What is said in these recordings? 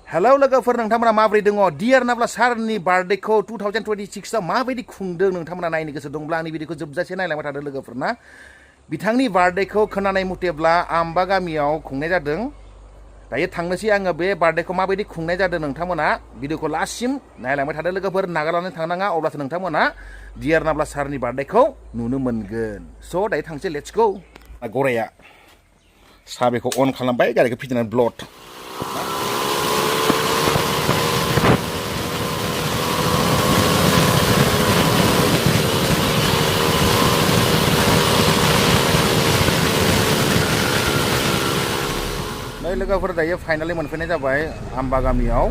Hello लोगोफोर नोंथांमोना माबोरै दङ डियार नाब्ला सारनि बार्थडेखौ 2026 आव माबायदि खुंदों नोंथांमोना नायनो गोसो दंब्ला आंनि भिडिअखौ जोबजासे नायलांबाय थादों लोगोफोरना बिथांनि बार्थडेखौ खोनानाय मथेब्ला आम्बा गामियाव खुंनाय जादों दायो थांनोसै आङो बे बार्थडेखौ माबायदि खुंनाय जादों नोंथांमोना भिडिअखौ लास्टसिम नायलांबाय थादों लोगोफोर नागारनानै थांनाङा अब्लासो नोंथांमोना डियार नाब्ला सारनि बार्थडेखौ नुनो मोनगोन स' दायो थांसै लेट्स गो गराया साबिखौ अन खालामबाय गारिखौ फिदिंनानै ब्लड लोगोफोर दायो फाइनालि मोनफैनाय जाबाय आम्बा गामियाव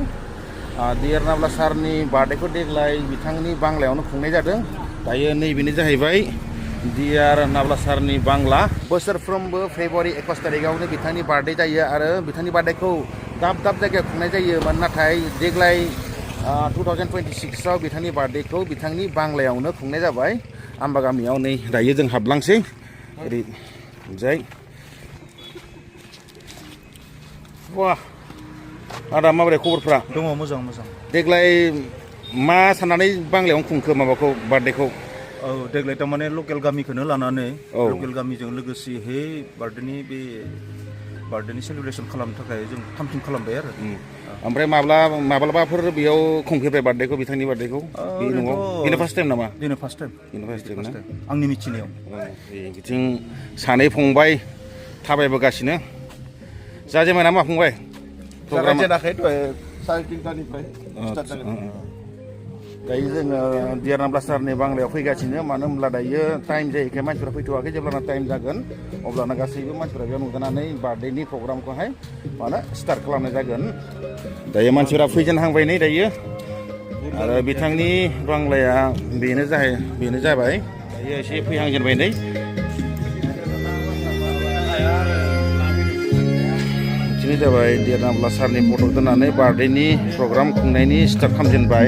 डियार नाब्ला सारनि बार्थडेखौ देग्लाय बिथांनि बांलायावनो खुंनाय जादों दायो नैबेनो जाहैबाय डियार नाब्ला सारनि बांला बोसोरफ्रोमबो फेब्रुवारि 21 तारिखआवनो बिथांनि बार्थडे जायो आरो बिथांनि बार्थडेखौ दाब दाब जायगायाव खुंनाय जायोमोन नाथाय देग्लाय 2026 आव बिथांनि बार्थडेखौ बिथांनि बांलायावनो खुंनाय जाबाय आम्बा गामियाव नै दायो जों हाबलांसै ओरैजाय वाह आदा माबोरै खबरफ्रा दङ मोजां देग्लाय मा साननानै बांलायावनो खुंखो माबाखौ बार्थडेखौ औ देग्लाय थारमाने लकेल गामिखौनो लानानै लकेल गामिजों लोगोसेहै बार्थडेनि सेलिब्रेसन खालामनो थाखाय जों थाम खालामबाय आरो ओमफ्राय माब्लाबाफोर बेयाव खुंफेरबाय बार्थडेखौ बिथांनि बार्थडेखौ बेनो फार्स्ट टाइम नामा बेनो फार्स्ट टाइम आंनि मिथिनायाव बिथिं सानै फंबाय थाबायबोगासिनो जाजेमाय नामा फंबाय जागायजेनाखै साराय तिनटानिफ्राय दायो जोङो डियार नाब्ला सारनि बांलायाव फैगासिनो मानो होनब्ला दायो टाइम जायैखाय मानसिफ्रा फैथ'वाखै जेब्लाना टाइम जागोन अब्लाना गासैबो मानसिफ्रा बेयाव नुजानानै बार्थडेनि प्रग्रामखौहाय स्टार्ट खालामनाय जागोन दायो मानसिफ्रा फैजेनहांबाय नै दायो आरो बिथांनि बांलाया बेनो जाबाय दायो एसे फैहांजेनबाय नै बिदिनो जाबाय डियार नाब्ला सारनि फट' दोननानै बार्थडेनि प्रग्राम खुंनायनि स्टार्ट खालामजेनबाय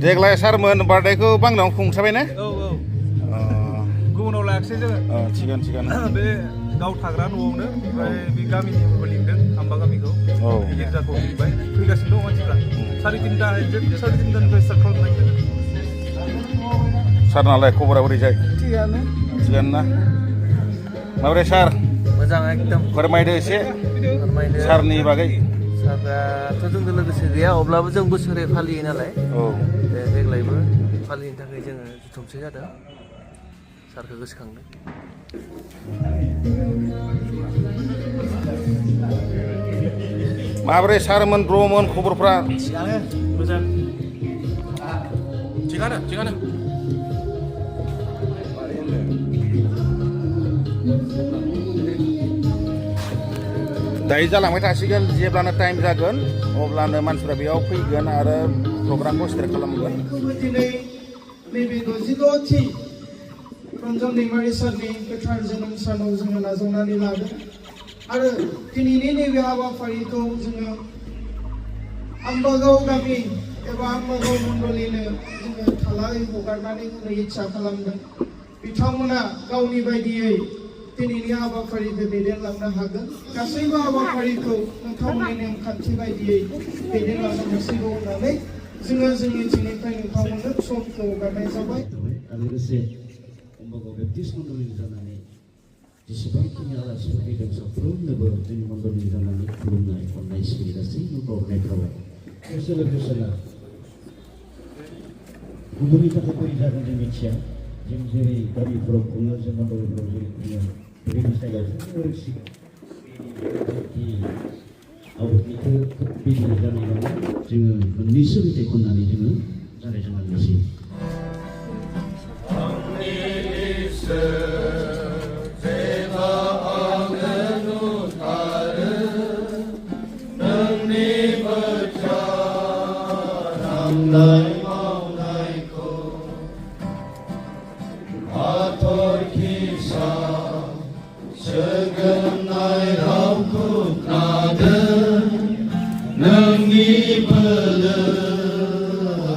देग्लाय सारमोन बार्थडेखौ बांलायावनो खुंसाबाय ना गुबुनाव लायाखिसै जोङो थिगानो बे गाव थाग्रा न'आवनो ओमफ्राय बे गामिनिबो लिंदों आम्बा गामिखौ गिर्जाखौ लिंबाय फैगासिनो दं मानसिफ्रा साराय तिनटानिफ्राय स्टार्ट खालामनाय सारनालाय खबरा बोरै जायो थिगानो ना माबोरै सार मोजां एकदम फोरमायदो एसे सारनि बागै साराथ' जोंजों लोगोसे गैया अब्लाबो जों बोसोरै फालियो नालाय देग्लायबो फालिनो थाखाय जोङो जुथुमसे जादों सारखौ गोसोखांदों माबोरै सारमोन ब्रमोन खबरफ्रा मोजां थिगानो दायो जालांबाय थासिगोन जेब्लानो टाइम जागोन अब्लानो मानसिफ्रा बेयाव फैगोन आरो प्रग्रामखौ स्टार्ट खालामगोन दिनै नैबे 66थि रन्जन दैमारि सारनि गोथार जोनोम सानाव जोङो नाजावनानै लादों आरो दिनैनि नैबे हाबाफारिखौ जोङो आम्बागाव गामि एबा आम्बागाव मण्डलिनो जोङो थालाय हगारनानै होनो इच्ছা खालामदों बिथांमोना गावनि बायदियै दिनैनि हाबाफारिखौ दैदेनलांनो हागोन गासैबो हाबाफारिखौ नोंथांमोननि नेमखान्थि बायदियै दैदेनलांनो हासिगौ होननानै जोङो जोंनिथिंनिफ्राय नोंथांमोननो समखौ हगारनाय जाबाय लोगोसे आम्बागाव बेप्टिस्ट मण्डलिनि जानानै जेसेबांखिनि आलासिफोर फैदों साफ्रोमनोबो जोंनि मण्डलिनि जानानै खुलुमनाय अननाय सिबिनाय गासैबो बावहरनाय थाबाय बे सेलेब्रेसना गुबुननि थाखाय बोरै जागोन जों मिथिया जों जेरै गामिफोराव खुङो जों मण्डलिफोराव जेरै खुङो बेबायदि जायगायाव आवडनिखौ बिदि जानाय नङा जोङो मोननैसो मेथाइ खननानै जोङो जागायजेनलांनोसै नोंनि बोलो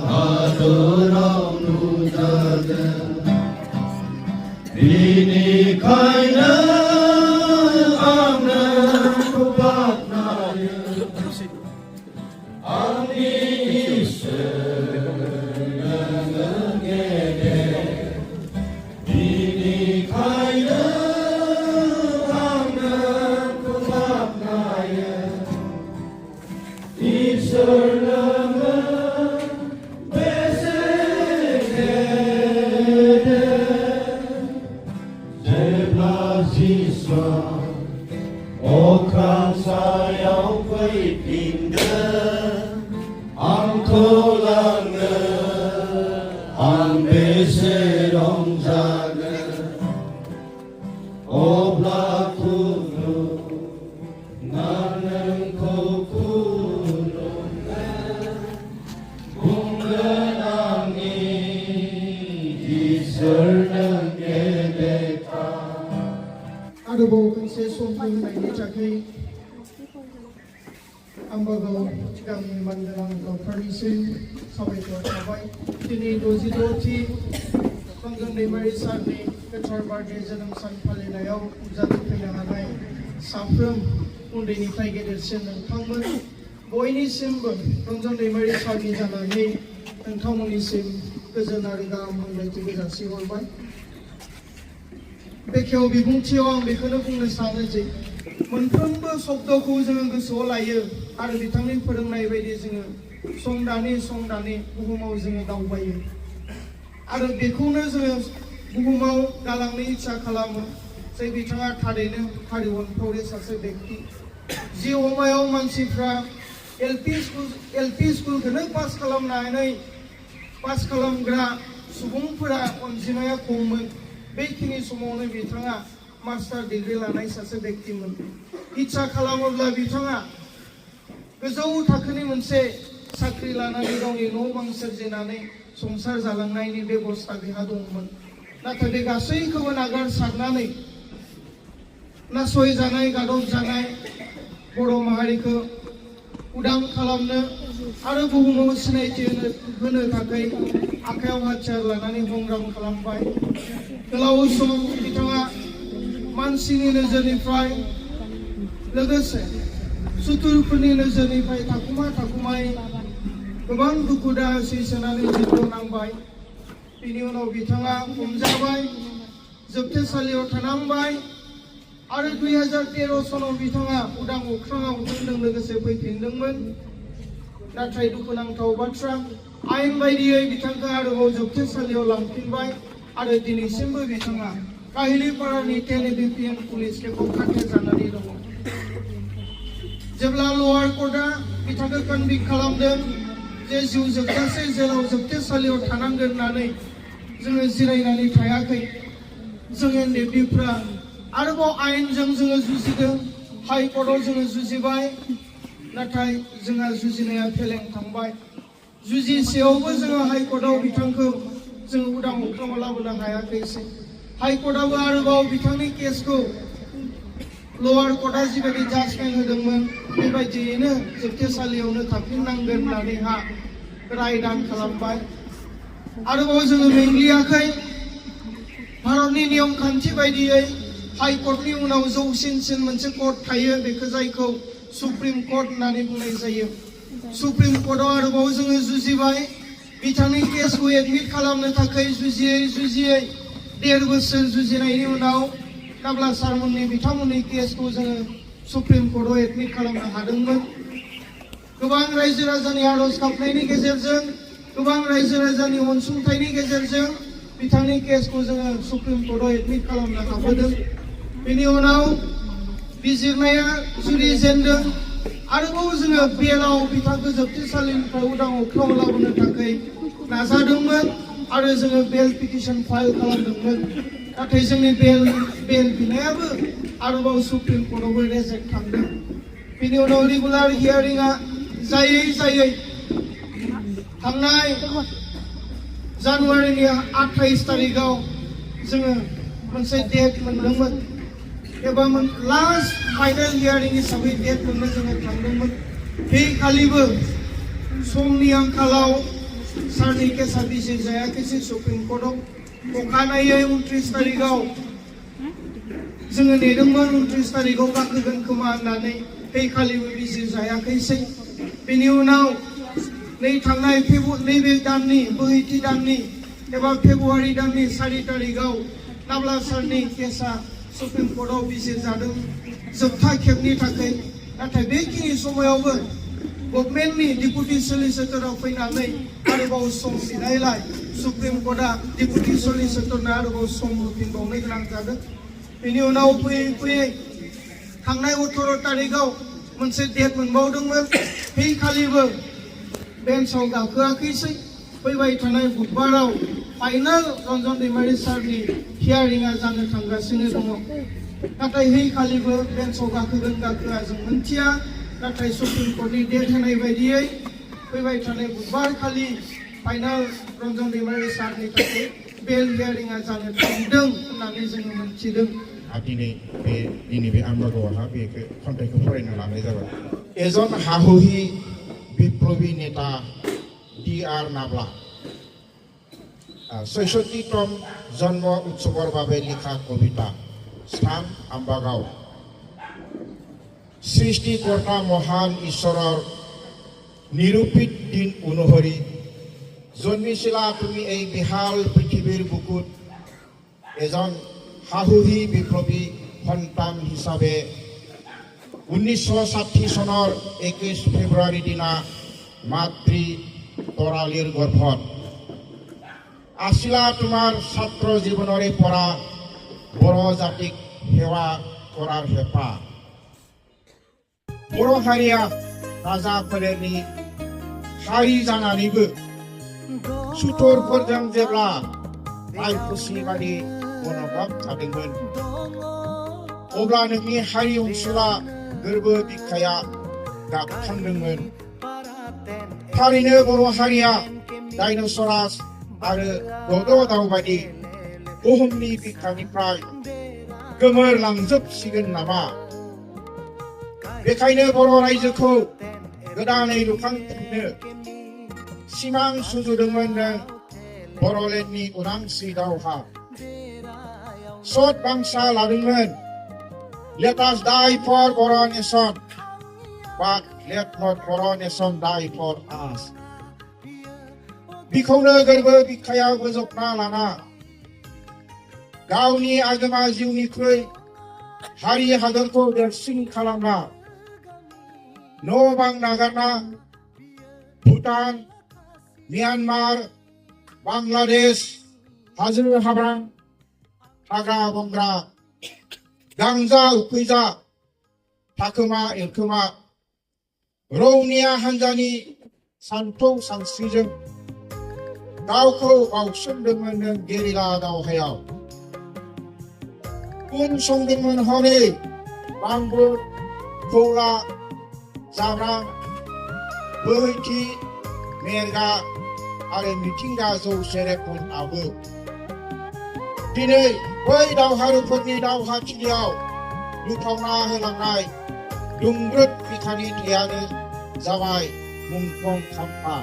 हादराव नुजादों बेनिखायनो आंनो 사역 빈들 안고 랑는 안배세롱 작은 오블라쿠루 나는 거꾸로는 공근함이 이설는 게됐다 아르보 근세 소문 나이니 자케 ambago chigang mandalang ko parisin sabai ko sabai tini dozi doti panggang ni marisan ni kachar barde janam san phalinayaw ujatu khayanganai safram undeniफ्राय गेदेरसिन नोंथांमोन बयनिसिमबो रंजान दैमारि सारनि जानानै नोंथांमोननिसिम गोजोन आरो गाहाम हामलायथिखौ जासिहरबाय बेखेव बिबुंथियाव आं बेखौनो बुंनो सानो जे मोनफ्रोमबो शब्दखौ जोङो गोसोआव लायो आरो बिथांनि फोरोंनाय बायदि जोङो संदानै बुहुमाव जोङो दावबायो आरो बेखौनो जोङो बुहुमाव गालांनो इच्छा खालामो जे बिथाङा थारैनो हारिवनफ्रावरि सासे व्यक्ति जि हमायाव मानसिफ्रा एलपि स्कुलखौनो पास खालामग्रा सुबुंफोरा अनजिमाया खममोन बेखिनि समावनो बिथाङा मास्टार डिग्री लानाय सासे व्यक्तिमोन इच्छा खालामोब्ला बिथाङा गोजौ थाखोनि मोनसे साख्रि लानानै गावनि न' बां सोरजिनानै संसार जालांनायनि बेबस्था बिहा दंमोन नाथाय बे गासैखौबो नागारसारनानै नासयजानाय गादबजानाय बर' माहारिखौ उदां खालामनो आरो बुहुमाव सिनायथि होनो थाखाय आखायाव हाथियार लानानै संग्राम खालामबाय गोलाव सम बिथाङा मानसिनि नोजोरनिफ्राय लोगोसे सुथुरफोरनि नोजोरनिफ्राय थाखुमायै गोबां दुखु दाहा सैसोनानै जिउ नांबाय बिनि उनाव बिथाङा हमजाबाय जोबथेसालियाव थानांबाय आरो 2013 सनाव बिथाङा उदां अख्राङाव जोंजों लोगोसे फैफिनदोंमोन नाथाय दुखुनांथाव बाथ्रा आयेन बायदियै बिथांखौ आरोबाव जोबथेसालियाव लांफिनबाय आरो दिनैसिमबो बिथाङा काहिलिपारानि 10 ABPM पुलिस केम्पआव खाथेर जानानै दङ जेब्ला लवार कर्टआ बिथांखौ कनभिक्ट खालामदों जे जिउ जोबजासे जेराव जोबथेसालियाव थानांगोन होननानै जोङो जिरायनानै थायाखै जों एनडिएफबिफ्रा आरोबाव आयेनजों जोङो जुजिदों हाई कर्टआव जोङो जुजिबाय नाथाय जोंहा जुजिनाया फेलें थांबाय जुजिसेयावबो जोङो हाई कर्टआव बिथांखौ जोङो उदां अख्राङाव लाबोनो हायाखैसै हाई कर्टआबो आरोबाव बिथांनि केसखौ लवार कर्टआ जिबायदि जाजमेन्ट होदोंमोन बेबायदियैनो जोबथेसालियावनो थाफिननांगोन होननानैहा रायदान खालामबाय आरोबाव जोङो मेंग्लियाखै भारतनि नियम खान्थि बायदियै हाई कर्टनि उनाव जौसिनसिन मोनसे कर्ट थायो बेखौ जायखौ सुप्रिम कर्ट होननानै बुंनाय जायो सुप्रिम कर्टआव आरोबाव जोङो जुजिबाय बिथांनि केसखौ एडमिट खालामनो थाखाय जुजियै 1.5 बोसोर जुजिनायनि उनाव नाब्ला सारमोननि बिथांमोननि केसखौ जोङो सुप्रिम कर्टआव एडमिट खालामनो हादोंमोन गोबां रायजो राजानि आरज गाबनायनि गेजेरजों गोबां रायजो राजानि अनसुंथाइनि गेजेरजों बिथांनि केसखौ जोङो सुप्रिम कर्टआव एडमिट खालामनो हाबोदों बेनि उनाव बिजिरनाया जुरिजेनदों आरोबाव जोङो बेलाव बिथांखौ जोबथेसालिनिफ्राय उदां अख्राङाव लाबोनो थाखाय नाजादोंमोन आरो जोङो बेल पिटिशन फाइल खालामदोंमोन नाथाय जोंनि बेल बिनायाबो आरोबाव सुप्रिम कर्टआवबो रिजेक्ट थांदों बेनि उनाव रेगुलार हियारिंआ जायै थांनाय जानुवारिनि 28 तारिखआव जोङो मोनसे डेट मोनदोंमोन एबा लास्ट फाइनाल हियारिं हिसाबै डेट मोननो जोङो थांदोंमोन बे खालिबो समनि आंखालाव सारनि केसा बिजिर जायाखैसै सुप्रिम कर्टआव अखानायै 29 तारिखआव जोङो नेदोंमोन 29 तारिखआव गाखोगोन खोमा होननानै बे खालिबो बिजिर जायाखैसै बेनि उनाव थांनाय नैबे दाननि बोहैथि दाननि एबा फेब्रुवारि दाननि 4 तारिखआव नाब्ला सारनि केसा सुप्रिम कर्टआव बिजिर जादों जोबथा खेबनि थाखाय नाथाय बेखिनि समायावबो गभर्नमेन्टनि डिपुटि सलिसिटराव फैनानै आरोबाव सम बिनायलाय सुप्रिम कर्टआ डिपुटि सलिसिटरनो आरोबाव सम होफिनबावनो गोनां जादों बेनि उनाव फैयै थांनाय 18 तारिखाव मोनसे डेट मोनबावदोंमोन बे खालिबो बेन्चआव गाखोआखैसै फैबाय थानाय बुधबाराव फाइनाल रन्जन दैमारि सारनि हियारिंआ जानो थांगासिनो दङ नाथाय बे खालिबो बेन्चआव गाखोगोन गाखोआ जों मोनथिया नाथाय सुप्रिम कर्टनि डेट होनाय बायदियै फैबाय थानाय बुधबार खालि फाइनाल रन्जन दैमारि सारनि थाखाय बेल हियारिंआ जानो थांदों होननानै जोङो मोनथिदों दिनै बे आम्बागावहा बेखौ खन्थाइखौ फरायना लानाय जाबाय एजन हाहुहि बिप्लबी नेता D.R. नाब्ला 66তম জন্ম উৎসৱৰ বাবে লিখা কবিতা স্থান আম্বাগাঁও সৃষ্টিকৰ্তা মহান ঈশ্বৰৰ নিৰূপিত দিন অনুসৰি জন্মিছিলা তুমি এই বিশাল পৃথিৱীৰ বুকুত এজন সাহসী বিপ্লৱী সন্তান হিচাপে 1960 চনৰ 21 ফেব্ৰুৱাৰী দিনা মাতৃ তৰালীৰ গৰ্ভত আছিলা তোমাৰ ছাত্ৰ জীৱনৰে পৰা বড় জাতিক সেৱা কৰাৰ হেঁপাহ बर' हारिया राजा फोलेरनि हारि जानानैबो सुथुरफोरजों जेब्ला आइखुसि बादि मनोभाब थादोंमोन अब्ला नोंनि हारि ओनसोला गोरबो बिखाया गाबखांदोंमोन थारैनो बर' हारिया डायनोसरास आरो दद' दाउ बायदि बुहुमनि बिखानिफ्राय गोमोरलांजोबसिगोन नामा बेखायनो बर' रायजोखौ गोदानै लुखांफिननो सिमां सुजुदोंमोन नों बर'लेण्डनि उदांस्रि दावहा सत बांसा लादोंमोन Let us die for Boro nation but let not Boro nation die for us बिखौनो गोरबो बिखायाव बोजबना लाना गावनि आगोमा जिउनिख्रुइ हारि हादरखौ देरसिन खालामना न' बां नागारना भुटान म्यानमार बांलादेश हाजो हाब्रां हाग्रा बंग्रा गांजा उखैजा थाखोमा एरखोमा रौनिया हान्जानि सान्थौ सानस्रिजों गावखौ बावसोमदोंमोन नों गेरिला दावहायाव उन संदोंमोन हनै बांबुर खौला जाब्रां बोहैथि मेरगा आरो मिथिंगा जौसेरेबमोनआबो दिनै बै दावहारुफोरनि दावहाथिलियाव लुफावना होलांनाय दुंब्रुद बिखानि थैयानो जाबाय मुंख्लं खाम्फा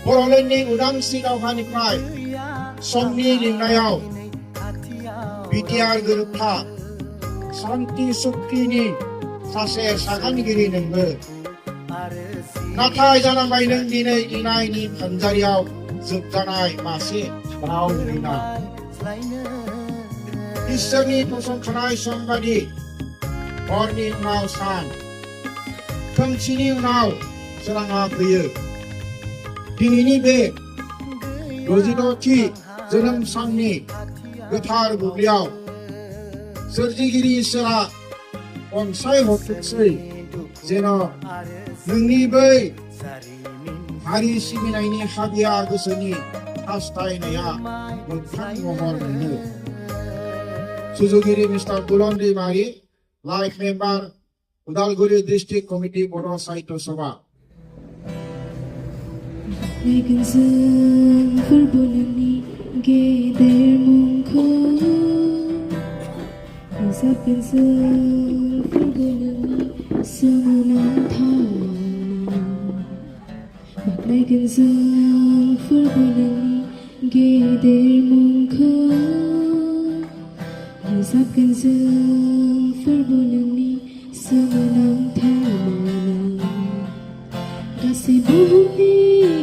बर'लेण्डनि उदांस्रि दावहानिफ्राय समनि लिंनायाव बिटिआर गोरोबथा सान्ति सुक्तिनि सासे सागानगिरि नोंबो नाथाय जानांबाय नों दिनै इनायनि फानजारियाव जोबजानाय मासे राव मैना इसोरनि फसंखानाय सम बादि हरनि उनाव सान खोमसिनि उनाव सोराङा फैयो दिनैनि बे 66थि जोनोम साननि गोथार बुब्लियाव सोरजिगिरि इसोरा अनसाय हरथोंसै जेन' नोंनि बै हारि सिबिनायनि हाबिया गोसोनि हास्थायनाया मोगथां महर मोनो सुजुगिरि मिस्टार बुलन दैमारि life member Udalguri district committee Bodo' Sahitya Sabha फोरबोनि गेदेर मुंखौ फोरबोनि सोमोनांथाव बाख्नायगोन जों फोरबोनि गेदेर मुंखौ रोजाबगोन जों फोरबोनि सोमोनांथाव गासै बुहुमनि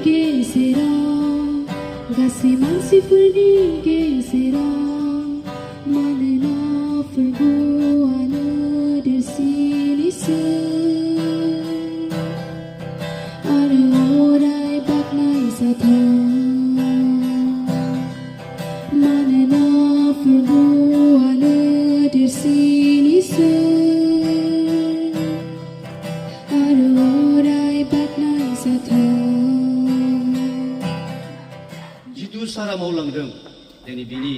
गेजेराव गासै मानसिफोरनि गेजेराव मानोना फोरबोआनो देरसिन इसोर आरो अराय बाख्नायजाथाव मानोना फोरबोआनो देरसिन इसोर दिनै बिनि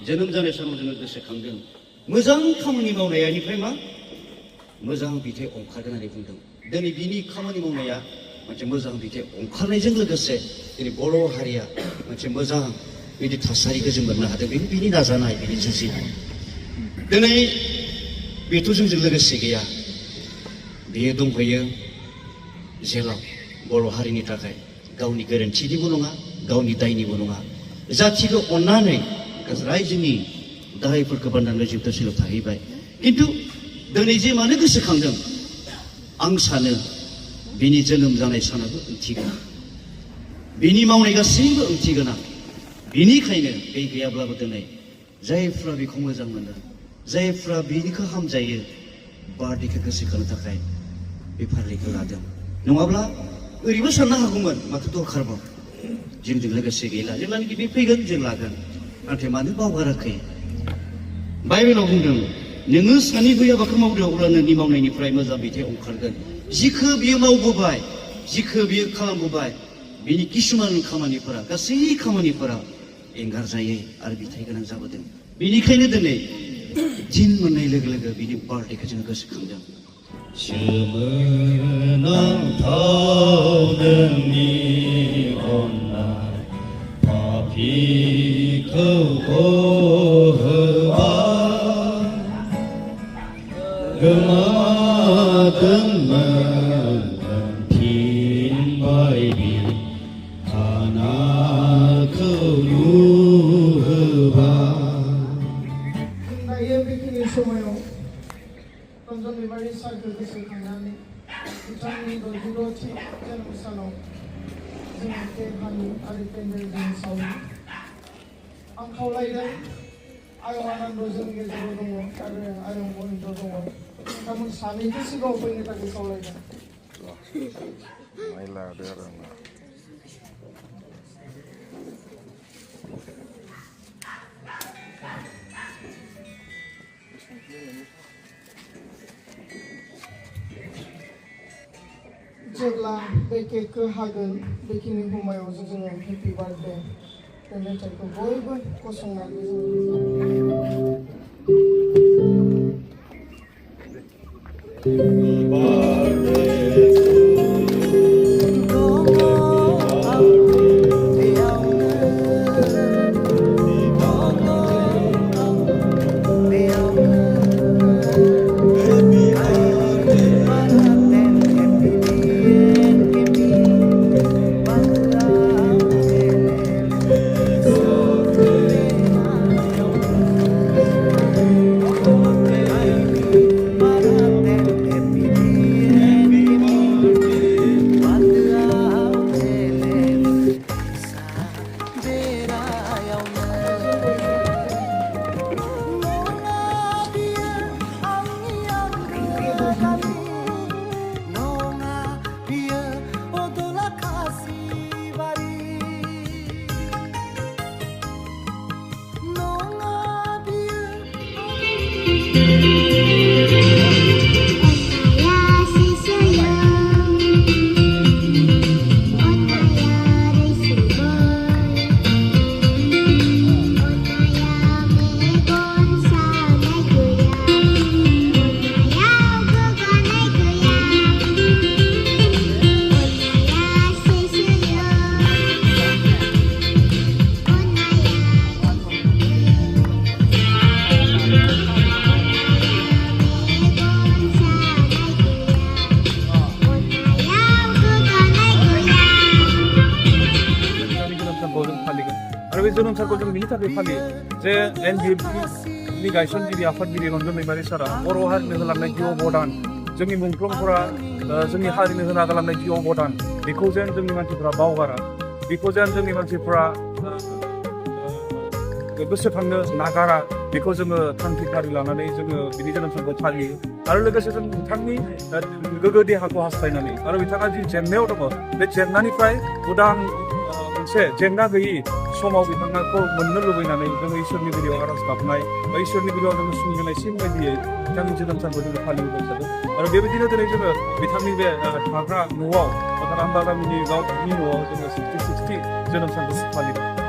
जोनोम जानाय सानाव जोङो गोसोखांदों मोजां खामानि मावनायनिफ्राय मा मोजां बिथाइ ओंखारगोन होननानै बुंदों दिनै बिनि खामानि मावनाया मोनसे मोजां बिथाइ ओंखारनायजों लोगोसे दिनै बर' हारिया मोनसे मोजां बिदि थासारिखौ जों मोननो हादों बिनि नाजानाय बिनि जुजिनाय दिनै बेथ' जोंजों लोगोसे गैया बेयो दंफैयो जेलाव बर' हारिनि थाखाय गावनि गोरोन्थिनिबो नङा गावनि दायनिबो नङा जाथिखौ अननानै रायजोनि दायफोरखौ बारनानै जोबथासिलाव थाहैबाय खिन्थु दिनै जे मानो गोसोखांदों आं सानो बिनि जोनोम जानाय सानाबो ओंथि गोनां बिनि मावनाय गासैबो ओंथि गोनां बिनिखायनो बे गैयाब्लाबो दिनै जायफ्रा बेखौ मोजां मोनो जायफ्रा बिनिखौ हामजायो बार्डेखौ गोसोखांनो थाखाय बे फारिलाइखौ लादों नङाब्ला ओरैबो साननो हागौमोन माथो दरखारबाव जोंजों लोगोसे गैला जेब्लानाखि बे फैगोन जों लागोन नाथाय मानो बावगाराखै बाइबेलाव बुंदों नोङो सानैबो हाबाखौ मावदों अब्ला नोंनि मावनायनिफ्राय मोजां बिथाइ ओंखारगोन जिखौ बियो मावबोबाय जिखौ बियो खालामबोबाय बिनि किसुमान खामानिफोरा गासै खामानिफोरा एंगारजायै आरो बिथाइ गोनां जाबोदों बेनिखायनो दिनै दिन मोननाय लोगो लोगो बिनि बार्डेखौ जोङो गोसोखांदों सोमोनांथाव नोंनि अननाय पापिखौ गहोबा गोमादोंमोन फिन बायदि खानाखौ नुहोबा दायो बेखिनि समायाव रन्जन बिबारि सारखौ गोसोखांनानै बिथांनि 66थि जोनोम सानाव जों केक हानि आरो पेन्डेल जों सावो आं खावलायदों आयं आनन्द जोंनि गेजेराव दङ आरो आयं अनिन्द दङ नोंथांमोन सानैबो सिगाङाव फैनो थाखाय खावलायदों लादो आरो आंना जेब्ला बे केकखौ हागोन बेखिनि समायाव जोङो हेपि बार्थडे बे मेथाइखौ बयबो गसंनानै आरो बे जोनोम सानखौ जों बिनि थाखाय फालियो जे एनडिएफबि गायसनगिरि आफादगिरि रन्जन दैमारि सारा बर' हारिनो होलांनाय जि अबदान जोंनि मुंख्लंफोरा जोंनि हारिनो होना गालांनाय जि अबदान बेखौ जेन जोंनि मानसिफ्रा बावगारा बेखौ जेन जोंनि मानसिफ्रा गोसोखांनो नागारा बेखौ जोङो थांखि फारि लानानै जोङो बिनि जोनोम सानखौ फालियो आरो लोगोसे जों बिथांनि गोग्गो देहाखौ हास्थायनानै आरो बिथाङा जि जेंनायाव दङ बे जेंनानिफ्राय उदां मोनसे जेंना गैयि समाव बिथांखौ मोननो लुबैनानै जोङो इसोरनि गुदियाव आरज गाबनाय बा इसोरनि गुदियाव जोङो सुनिहोनायसिम बायदियै बिथांनि जोनोम सानखौ जोङो फालिबोबाय थादों आरो बेबायदिनो दिनै जोङो बिथांनि बे थाग्रा न'आव रामबा गामिनि गावनि न'आव जोङो 60 जोनोम सानखौ फालिदों